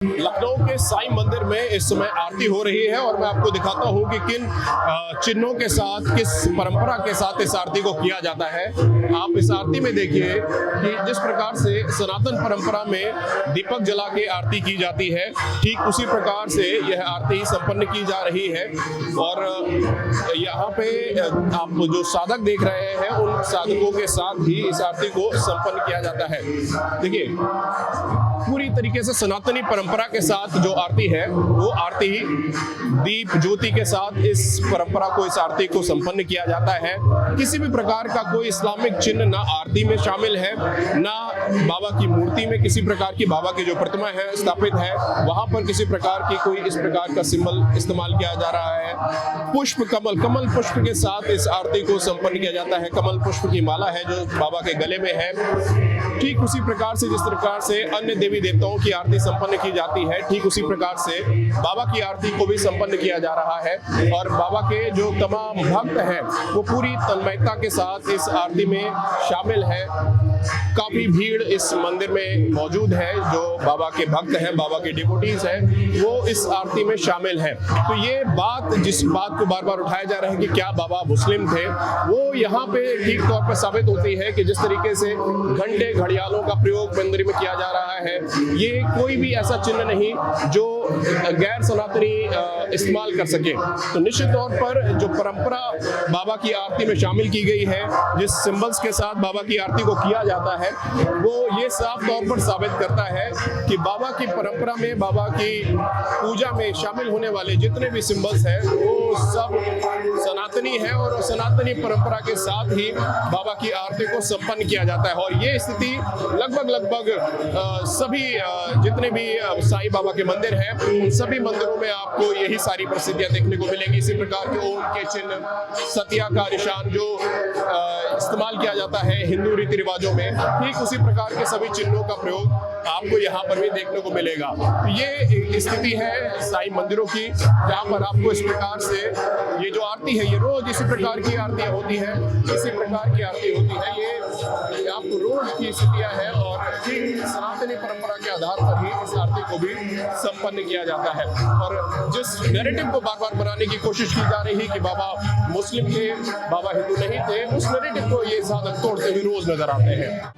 लखनऊ के साईं मंदिर में इस समय आरती हो रही है और मैं आपको दिखाता हूं कि किन चिन्हों के साथ, किस परंपरा के साथ इस आरती को किया जाता है। आप इस आरती में देखिए कि जिस प्रकार से सनातन परंपरा में दीपक जला के आरती की जाती है, ठीक उसी प्रकार से यह आरती संपन्न की जा रही है। और यहाँ पे आप जो साधक देख रहे हैं, उन साधकों के साथ ही इस आरती को संपन्न किया जाता है। देखिए, पूरी तरीके से सनातनी परंपरा के साथ जो आरती है, वो आरती दीप ज्योति के साथ इस परंपरा को, इस आरती को संपन्न किया जाता है। किसी भी प्रकार का कोई इस्लामिक चिन्ह ना आरती में शामिल है, ना बाबा की मूर्ति में किसी प्रकार की, बाबा की जो प्रतिमा है स्थापित है वहां पर किसी प्रकार की कोई इस प्रकार का सिंबल इस्तेमाल किया जा रहा है। पुष्प, कमल पुष्प के साथ इस आरती को संपन्न किया जाता है। कमल पुष्प की माला है जो बाबा के गले में है। ठीक उसी प्रकार से जिस प्रकार से अन्य देवी देवताओं की आरती संपन्न की जाती है, ठीक उसी प्रकार से बाबा की आरती को भी संपन्न किया जा रहा है। और बाबा के जो तमाम भक्त हैं वो पूरी तन्मयता के साथ इस आरती में शामिल है। काफी भीड़ इस मंदिर में मौजूद है। जो बाबा के भक्त हैं, बाबा के डिवोटीज हैं, वो इस आरती में शामिल हैं। तो ये बात, जिस बात को बार बार उठाया जा रहा है कि क्या बाबा मुस्लिम थे, वो यहाँ पे ठीक तौर पर साबित होती है कि जिस तरीके से घंटे घड़ियालों का प्रयोग मंदिर में किया जा रहा है, ये कोई भी ऐसा चिन्ह नहीं जो गैर सनातनी इस्तेमाल कर सके। तो निश्चित तौर पर जो परंपरा बाबा की आरती में शामिल की गई है, जिस सिंबल्स के साथ बाबा की आरती को किया जाता है, वो ये साफ तौर पर साबित करता है कि बाबा की परंपरा में, बाबा की पूजा में शामिल होने वाले जितने भी सिंबल्स हैं वो सब सनातनी है और सनातनी परंपरा के साथ ही बाबा की आरती को संपन्न किया जाता है। और ये स्थिति लगभग सभी जितने भी साईं बाबा के मंदिर हैं, उन सभी मंदिरों में आपको यही सारी प्रसिद्धियां देखने को मिलेंगी। इसी प्रकार के ओम के चिन्ह, सतिया का निशान जो इस्तेमाल किया जाता है हिंदू रीति रिवाजों में, ठीक उसी प्रकार के सभी चिन्हों का प्रयोग आपको यहाँ पर भी देखने को मिलेगा। तो ये स्थिति है साईं मंदिरों की, जहाँ पर आपको इस प्रकार से ये जो आरती है, ये रोज इसी प्रकार की आरतियां होती है, इसी प्रकार की आरती होती है। ये आपको रोज की स्थितियां हैं और सनातनी परंपरा के आधार पर ही इस आरती को भी संपन्न किया जाता है। और जिस नैरेटिव को बार बार बनाने की कोशिश की जा रही कि बाबा मुस्लिम थे, बाबा हिंदू नहीं थे, उस नैरेटिव को ये साधक तोड़ते हुए रोज नजर आते हैं।